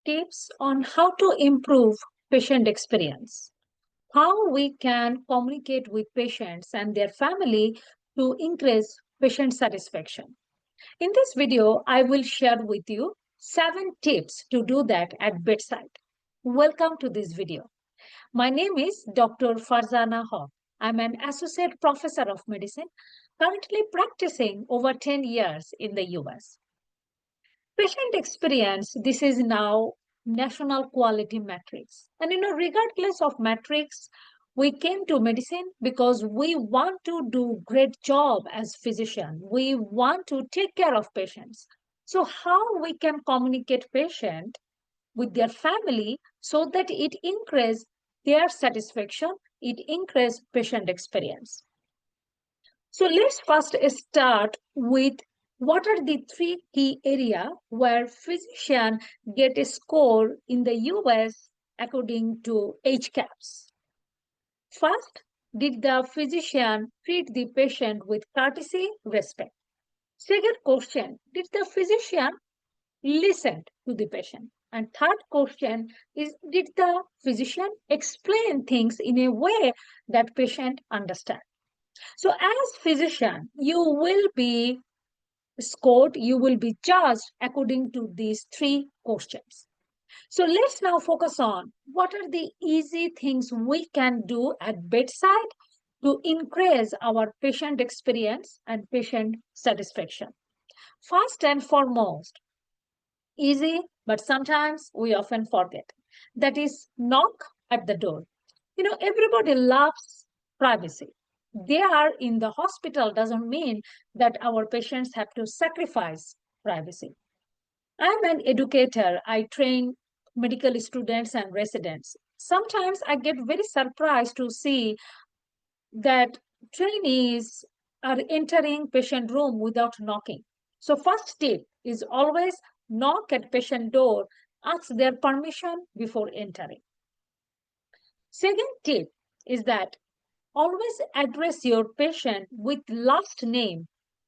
tips on how to improve patient experience, how we can communicate with patients and their family to increase patient satisfaction. In this video, I will share with you 7 tips to do that at bedside. Welcome to this video. My name is Dr. Farzana Hoque. I'm an associate professor of medicine, currently practicing over 10 years in the US. Patient experience, this is now national quality metrics. And regardless of metrics, we came to medicine because we want to do great job as physician. We want to take care of patients. So how we can communicate patient with their family so that it increase their satisfaction, it increase patient experience. So let's first start with what are the 3 key areas where physicians get a score in the US according to HCAHPS. First, did the physician treat the patient with courtesy, respect? Second question, did the physician listen to the patient? And third question is, did the physician explain things in a way that patient understand? So as physician, you will be scored, you will be judged according to these 3 questions. So let's now focus on what are the easy things we can do at bedside to increase our patient experience and patient satisfaction. First and foremost, easy, but sometimes we often forget. That is knock at the door. Everybody loves privacy. They are in the hospital doesn't mean that our patients have to sacrifice privacy. I'm an educator. I train medical students and residents. Sometimes I get very surprised to see that trainees are entering patient room without knocking. So first tip is always knock at patient door, ask their permission before entering. Second tip is that always address your patient with last name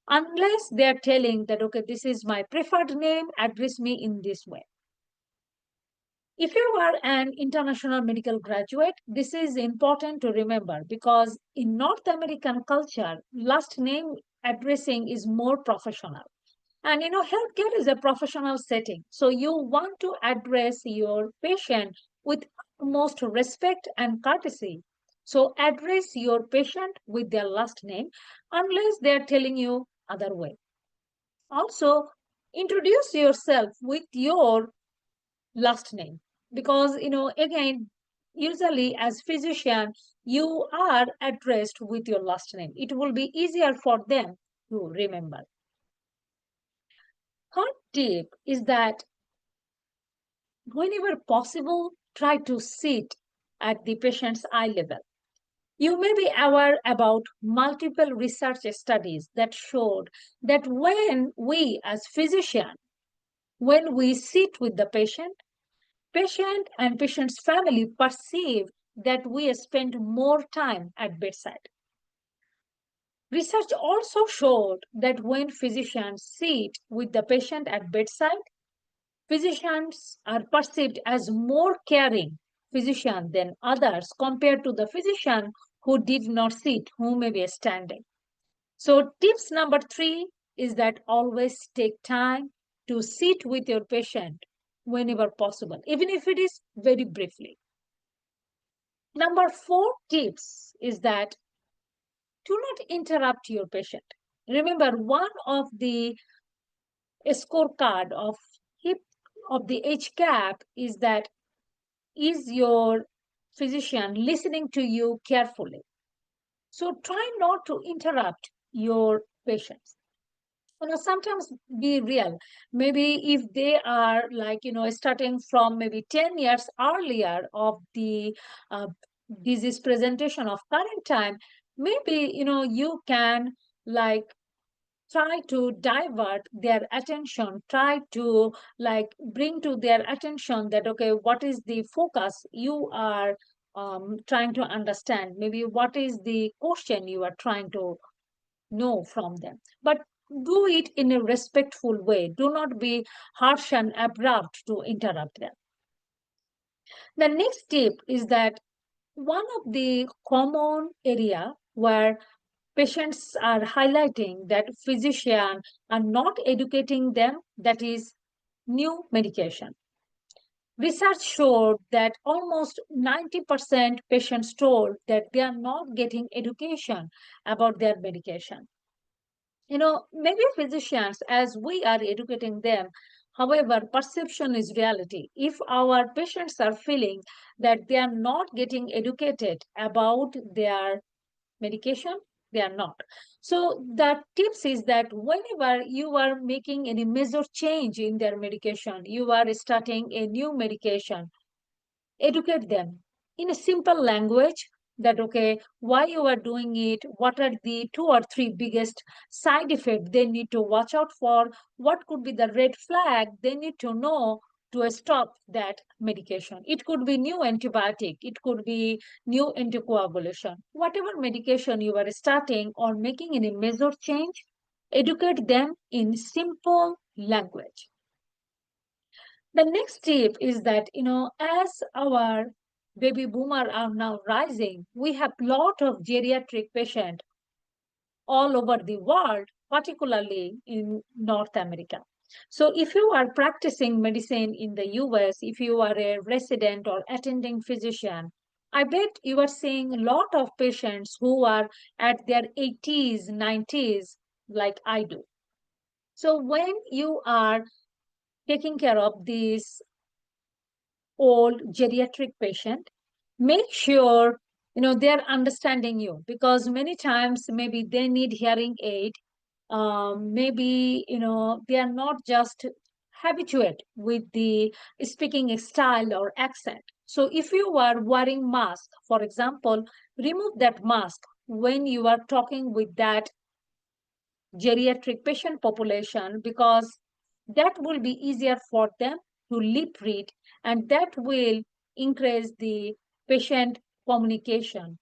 unless they're telling that, okay, this is my preferred name, address me in this way. If you are an international medical graduate, this is important to remember because in North American culture, last name addressing is more professional. And healthcare is a professional setting. So you want to address your patient with utmost respect and courtesy. So address your patient with their last name unless they're telling you other way. Also, introduce yourself with your last name because again, usually as physician, you are addressed with your last name. It will be easier for them to remember. Third tip is that whenever possible, try to sit at the patient's eye level. You may be aware about multiple research studies that showed that when we as physicians, when we sit with the patient and patient's family perceive that we spend more time at bedside. Research also showed that when physicians sit with the patient at bedside, physicians are perceived as more caring physician than others compared to the physician who did not sit, who may be standing. So tips number 3 is that always take time to sit with your patient whenever possible, even if it is very briefly. Number 4 tips is that do not interrupt your patient. Remember, one of the scorecard of the HCAHPS is that is your physician listening to you carefully. So try not to interrupt your patients. Sometimes be real. Maybe if they are like, starting from maybe 10 years earlier of the disease presentation of current time, maybe, you can like try to divert their attention, try to like bring to their attention that, okay, what is the focus you are trying to understand? Maybe what is the question you are trying to know from them? But do it in a respectful way. Do not be harsh and abrupt to interrupt them. The next tip is that one of the common area where patients are highlighting that physicians are not educating them, that is new medication. Research showed that almost 90% patients told that they are not getting education about their medication. Maybe physicians, as we are educating them, however, perception is reality. If our patients are feeling that they are not getting educated about their medication, they are not. So the tips is that whenever you are making any major change in their medication, you are starting a new medication, educate them in a simple language that okay, why you are doing it, what are the two or three biggest side effects they need to watch out for, what could be the red flag they need to know to stop that medication. It could be new antibiotic, it could be new anticoagulation, whatever medication you are starting or making any major change, educate them in simple language. The next tip is that, as our baby boomer are now rising, we have lot of geriatric patients all over the world, particularly in North America. So if you are practicing medicine in the US, if you are a resident or attending physician, I bet you are seeing a lot of patients who are at their 80s, 90s, like I do. So when you are taking care of these old geriatric patient, make sure they're understanding you, because many times maybe they need hearing aid. Maybe they are not just habituated with the speaking style or accent. So if you are wearing mask, for example, remove that mask when you are talking with that geriatric patient population, because that will be easier for them to lip read, and that will increase the patient communication.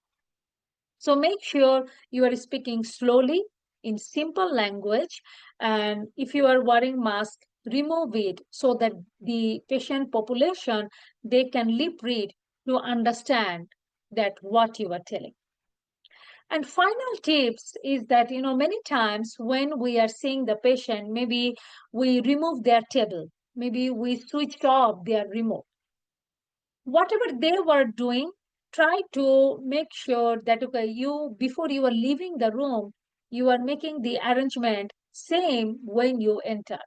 So make sure you are speaking slowly in simple language, and if you are wearing mask, remove it so that the patient population, they can lip read to understand that what you are telling. And final tips is that, many times when we are seeing the patient, maybe we remove their table, maybe we switched off their remote. Whatever they were doing, try to make sure that, okay, before you are leaving the room, you are making the arrangement same when you entered.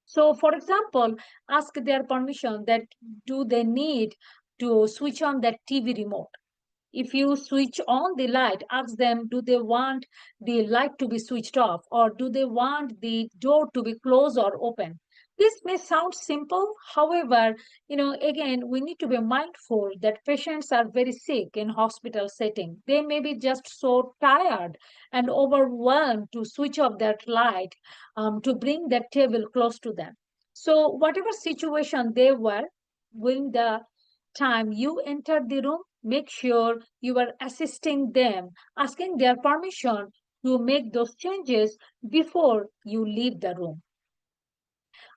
So, for example, ask their permission that do they need to switch on that TV remote. If you switch on the light, ask them, do they want the light to be switched off, or do they want the door to be closed or open? This may sound simple. However, again, we need to be mindful that patients are very sick in hospital setting. They may be just so tired and overwhelmed to switch off that light, to bring that table close to them. So whatever situation they were, when the time you enter the room, make sure you are assisting them, asking their permission to make those changes before you leave the room.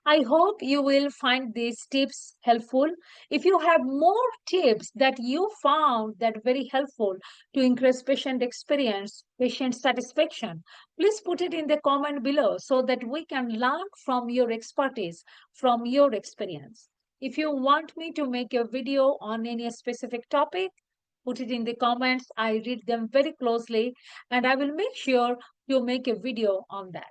I hope you will find these tips helpful. If you have more tips that you found that very helpful to increase patient experience, patient satisfaction, please put it in the comment below so that we can learn from your expertise, from your experience. If you want me to make a video on any specific topic, put it in the comments. I read them very closely and I will make sure to make a video on that.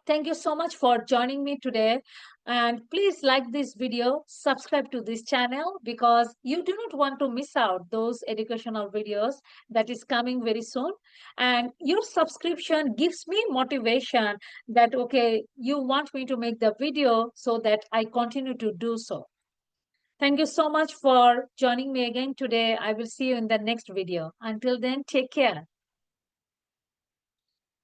Thank you so much for joining me today. And please like this video, subscribe to this channel, because you do not want to miss out those educational videos that is coming very soon. And your subscription gives me motivation that, okay, you want me to make the video so that I continue to do so. Thank you so much for joining me again today. I will see you in the next video. Until then, take care.